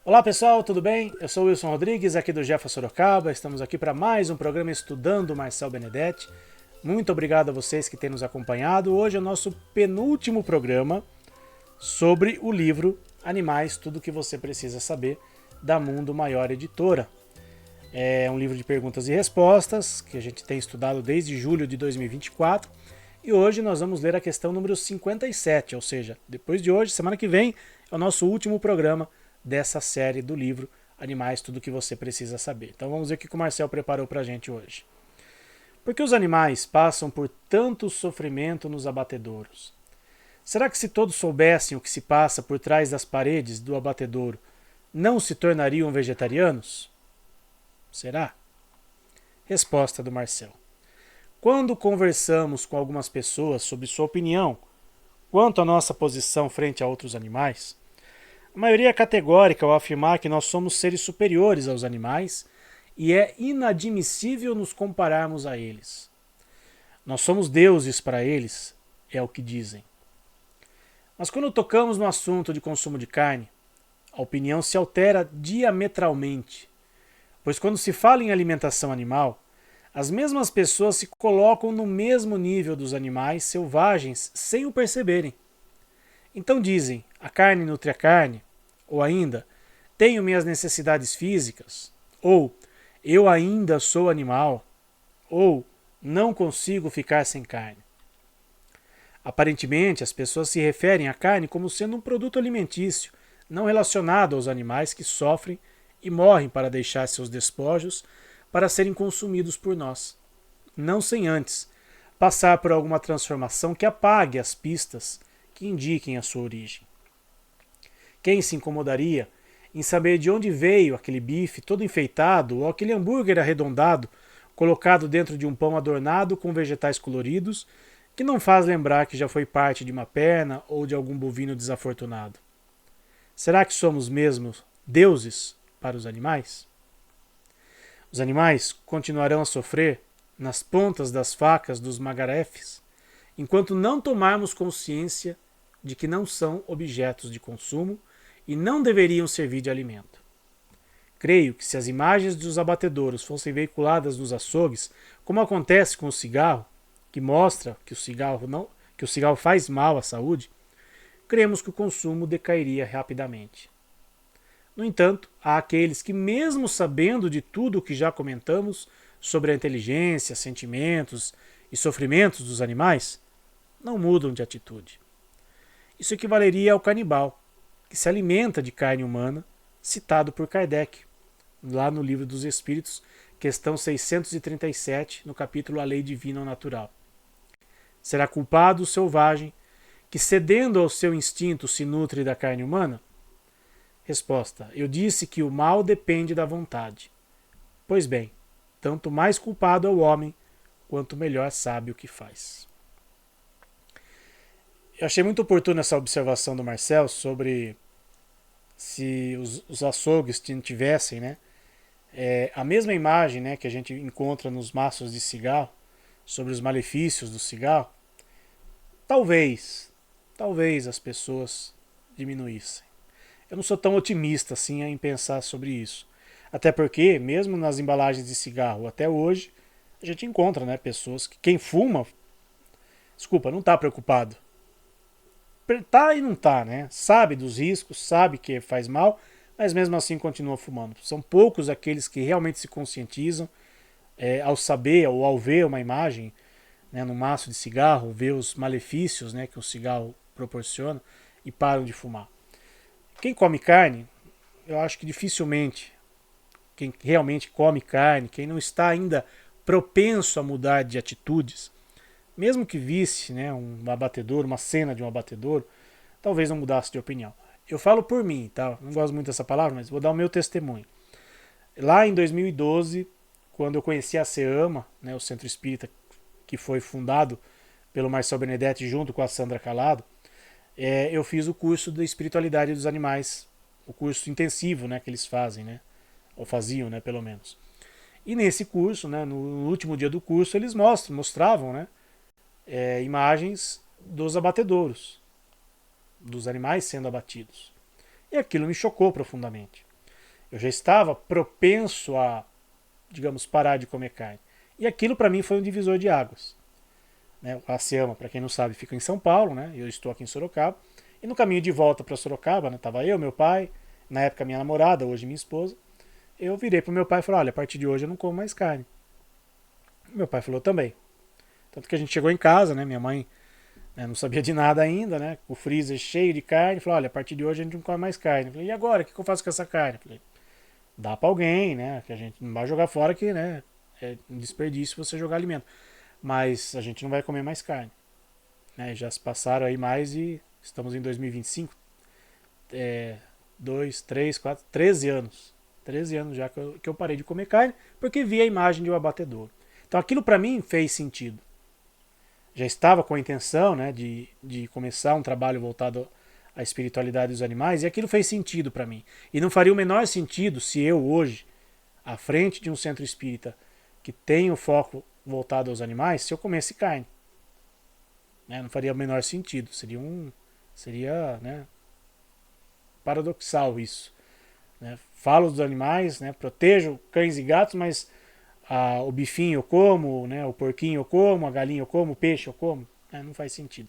Olá pessoal, tudo bem? Eu sou o Wilson Rodrigues, aqui do Jefa Sorocaba. Estamos aqui para mais um programa Estudando Marcel Benedetti. Muito obrigado a vocês que têm nos acompanhado. Hoje é o nosso penúltimo programa sobre o livro Animais, Tudo o que Você Precisa Saber, da Mundo Maior Editora. É um livro de perguntas e respostas que a gente tem estudado desde julho de 2024. E hoje nós vamos ler a questão número 57, ou seja, depois de hoje, semana que vem, é o nosso último programa dessa série do livro Animais, Tudo o que Você Precisa Saber. Então vamos ver o que o Marcel preparou para a gente hoje. Por que os animais passam por tanto sofrimento nos abatedouros? Será que se todos soubessem o que se passa por trás das paredes do abatedouro, não se tornariam vegetarianos? Será? Resposta do Marcel. Quando conversamos com algumas pessoas sobre sua opinião quanto à nossa posição frente a outros animais, a maioria é categórica ao afirmar que nós somos seres superiores aos animais e é inadmissível nos compararmos a eles. Nós somos deuses para eles, é o que dizem. Mas quando tocamos no assunto de consumo de carne, a opinião se altera diametralmente, pois quando se fala em alimentação animal, as mesmas pessoas se colocam no mesmo nível dos animais selvagens sem o perceberem. Então dizem, a carne nutre a carne, ou ainda, tenho minhas necessidades físicas, ou eu ainda sou animal, ou não consigo ficar sem carne. Aparentemente, as pessoas se referem à carne como sendo um produto alimentício, não relacionado aos animais que sofrem e morrem para deixar seus despojos para serem consumidos por nós, não sem antes passar por alguma transformação que apague as pistas que indiquem a sua origem. Quem se incomodaria em saber de onde veio aquele bife todo enfeitado ou aquele hambúrguer arredondado colocado dentro de um pão adornado com vegetais coloridos que não faz lembrar que já foi parte de uma perna ou de algum bovino desafortunado? Será que somos mesmo deuses para os animais? Os animais continuarão a sofrer nas pontas das facas dos magarefes enquanto não tomarmos consciência de que não são objetos de consumo e não deveriam servir de alimento. Creio que se as imagens dos abatedouros fossem veiculadas nos açougues, como acontece com o cigarro, que mostra que o cigarro faz mal à saúde, cremos que o consumo decairia rapidamente. No entanto, há aqueles que, mesmo sabendo de tudo o que já comentamos sobre a inteligência, sentimentos e sofrimentos dos animais, não mudam de atitude. Isso equivaleria ao canibal, que se alimenta de carne humana, citado por Kardec, lá no Livro dos Espíritos, questão 637, no capítulo A Lei Divina ou Natural. Será culpado o selvagem que, cedendo ao seu instinto, se nutre da carne humana? Resposta. Eu disse que o mal depende da vontade. Pois bem, tanto mais culpado é o homem, quanto melhor sabe o que faz. Eu achei muito oportuna essa observação do Marcel sobre se os açougues tivessem, né, a mesma imagem, né, que a gente encontra nos maços de cigarro, sobre os malefícios do cigarro, talvez as pessoas diminuíssem. Eu não sou tão otimista assim em pensar sobre isso. Até porque, mesmo nas embalagens de cigarro até hoje, a gente encontra, né, pessoas que quem fuma, desculpa, não está preocupado. Tá e não tá, né? Sabe dos riscos, sabe que faz mal, mas mesmo assim continua fumando. São poucos aqueles que realmente se conscientizam ao saber ou ao ver uma imagem, né, no maço de cigarro, ver os malefícios, né, que o cigarro proporciona e param de fumar. Quem come carne, eu acho que dificilmente, quem realmente come carne, quem não está ainda propenso a mudar de atitudes, mesmo que visse, né, um abatedor, uma cena de um abatedor, talvez não mudasse de opinião. Eu falo por mim, tá? Não gosto muito dessa palavra, mas vou dar o meu testemunho. Lá em 2012, quando eu conheci a SEAMA, né, o Centro Espírita que foi fundado pelo Marcel Benedetti junto com a Sandra Calado, eu fiz o curso de espiritualidade dos animais, o curso intensivo, né, que eles fazem, né, ou faziam, né, pelo menos. E nesse curso, né, no último dia do curso, eles mostravam, né, imagens dos abatedouros, dos animais sendo abatidos. E aquilo me chocou profundamente. Eu já estava propenso a, digamos, parar de comer carne. E aquilo para mim foi um divisor de águas. Né? O Aciama, para quem não sabe, fica em São Paulo, né? Eu estou aqui em Sorocaba. E no caminho de volta para Sorocaba, né, tava eu, meu pai, na época minha namorada, hoje minha esposa. Eu virei pro meu pai e falei: olha, a partir de hoje eu não como mais carne. Meu pai falou também. Tanto que a gente chegou em casa, né? Minha mãe, né, não sabia de nada ainda, né? O freezer cheio de carne. Falou: olha, a partir de hoje a gente não come mais carne. Eu falei: e agora? O que eu faço com essa carne? Eu falei: dá pra alguém, né? Que a gente não vai jogar fora, que, né? É um desperdício você jogar alimento. Mas a gente não vai comer mais carne. Né? Já se passaram aí mais e estamos em 2025. 2, 3, 4, 13 anos. 13 anos já que eu parei de comer carne porque vi a imagem de um abatedouro. Então aquilo para mim fez sentido. Já estava com a intenção, né, de começar um trabalho voltado à espiritualidade dos animais e aquilo fez sentido para mim. E não faria o menor sentido se eu hoje, à frente de um centro espírita que tem o foco voltado aos animais, se eu comesse carne. Né? Não faria o menor sentido. Seria, né, paradoxal isso. Né? Falo dos animais, né, protejo cães e gatos, mas o bifinho eu como, né, o porquinho eu como, a galinha eu como, o peixe eu como. Né? Não faz sentido.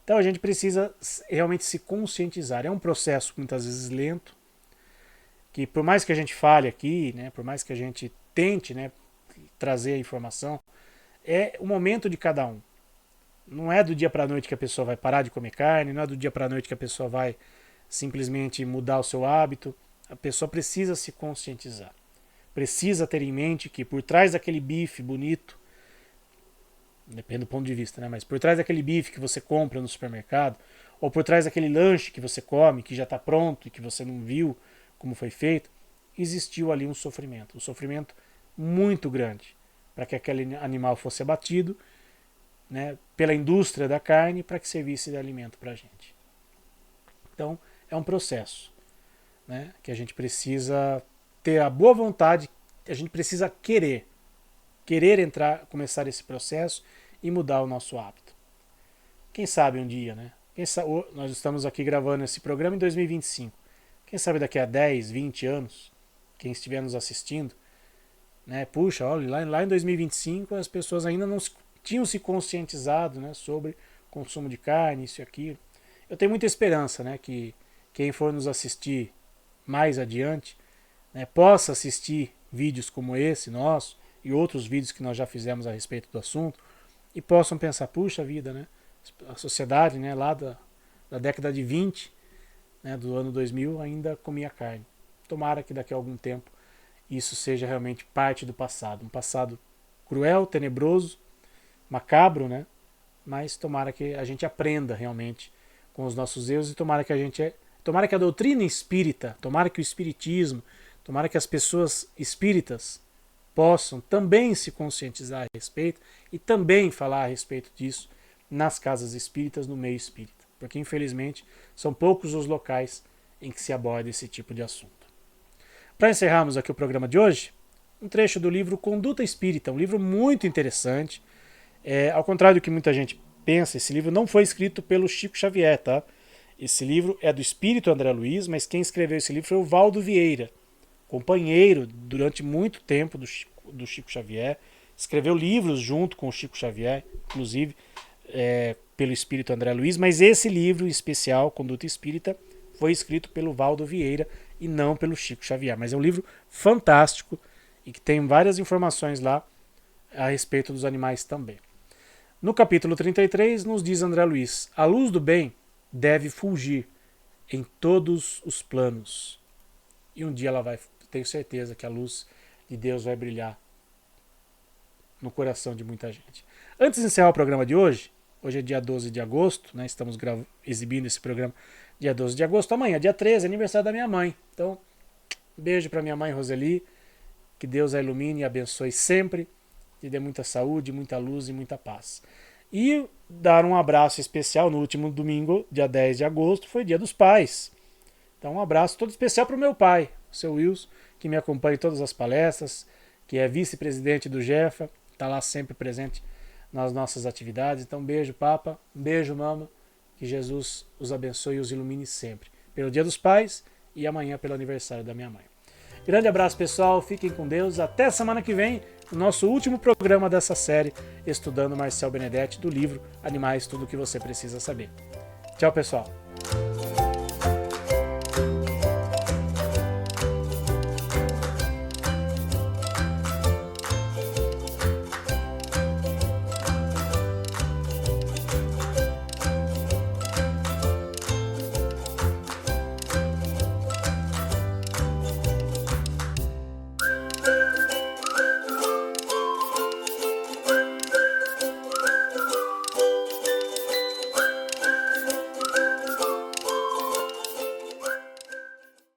Então a gente precisa realmente se conscientizar. É um processo muitas vezes lento, que por mais que a gente fale aqui, né, por mais que a gente tente, né, trazer a informação, é o momento de cada um. Não é do dia para a noite que a pessoa vai parar de comer carne, não é do dia para a noite que a pessoa vai simplesmente mudar o seu hábito. A pessoa precisa se conscientizar. Precisa ter em mente que por trás daquele bife bonito, depende do ponto de vista, né? Mas por trás daquele bife que você compra no supermercado, ou por trás daquele lanche que você come, que já está pronto e que você não viu como foi feito, existiu ali um sofrimento muito grande para que aquele animal fosse abatido, né, pela indústria da carne para que servisse de alimento para a gente. Então é um processo, né, que a gente precisa ter a boa vontade, a gente precisa querer entrar, começar esse processo e mudar o nosso hábito. Quem sabe um dia, né? Nós estamos aqui gravando esse programa em 2025. Quem sabe daqui a 10, 20 anos, quem estiver nos assistindo, né? Puxa, olha, lá em 2025 as pessoas ainda não tinham se conscientizado, né, sobre consumo de carne, isso e aquilo. Eu tenho muita esperança, né, que quem for nos assistir mais adiante, né, possa assistir vídeos como esse nosso e outros vídeos que nós já fizemos a respeito do assunto e possam pensar: puxa vida, né, a sociedade, né, lá da década de 20, né, do ano 2000 ainda comia carne. Tomara que daqui a algum tempo isso seja realmente parte do passado, um passado cruel, tenebroso, macabro, né? Mas tomara que a gente aprenda realmente com os nossos erros e tomara que a doutrina espírita, tomara que o espiritismo, tomara que as pessoas espíritas possam também se conscientizar a respeito e também falar a respeito disso nas casas espíritas, no meio espírita, porque infelizmente são poucos os locais em que se aborda esse tipo de assunto. Para encerrarmos aqui o programa de hoje, um trecho do livro Conduta Espírita, um livro muito interessante. Ao contrário do que muita gente pensa, esse livro não foi escrito pelo Chico Xavier, tá? Esse livro é do espírito André Luiz, mas quem escreveu esse livro foi o Valdo Vieira, companheiro durante muito tempo do Chico Xavier. Escreveu livros junto com o Chico Xavier, inclusive pelo espírito André Luiz, mas esse livro especial, Conduta Espírita, foi escrito pelo Valdo Vieira e não pelo Chico Xavier. Mas é um livro fantástico e que tem várias informações lá a respeito dos animais também. No capítulo 33 nos diz André Luiz: a luz do bem deve fulgir em todos os planos. E um dia ela vai, tenho certeza que a luz de Deus vai brilhar no coração de muita gente. Antes de encerrar o programa de hoje é dia 12 de agosto, né, estamos exibindo esse programa dia 12 de agosto, amanhã, dia 13, é aniversário da minha mãe. Então, beijo para minha mãe Roseli, que Deus a ilumine e abençoe sempre, e dê muita saúde, muita luz e muita paz. E dar um abraço especial no último domingo, dia 10 de agosto, foi dia dos pais. Então um abraço todo especial para o meu pai, o seu Wilson, que me acompanha em todas as palestras, que é vice-presidente do Jefa, está lá sempre presente nas nossas atividades. Então beijo, papa, beijo, mama, que Jesus os abençoe e os ilumine sempre. Pelo dia dos pais e amanhã pelo aniversário da minha mãe. Grande abraço, pessoal. Fiquem com Deus. Até semana que vem, no nosso último programa dessa série, estudando Marcel Benedetti, do livro Animais, Tudo o que Você Precisa Saber. Tchau, pessoal.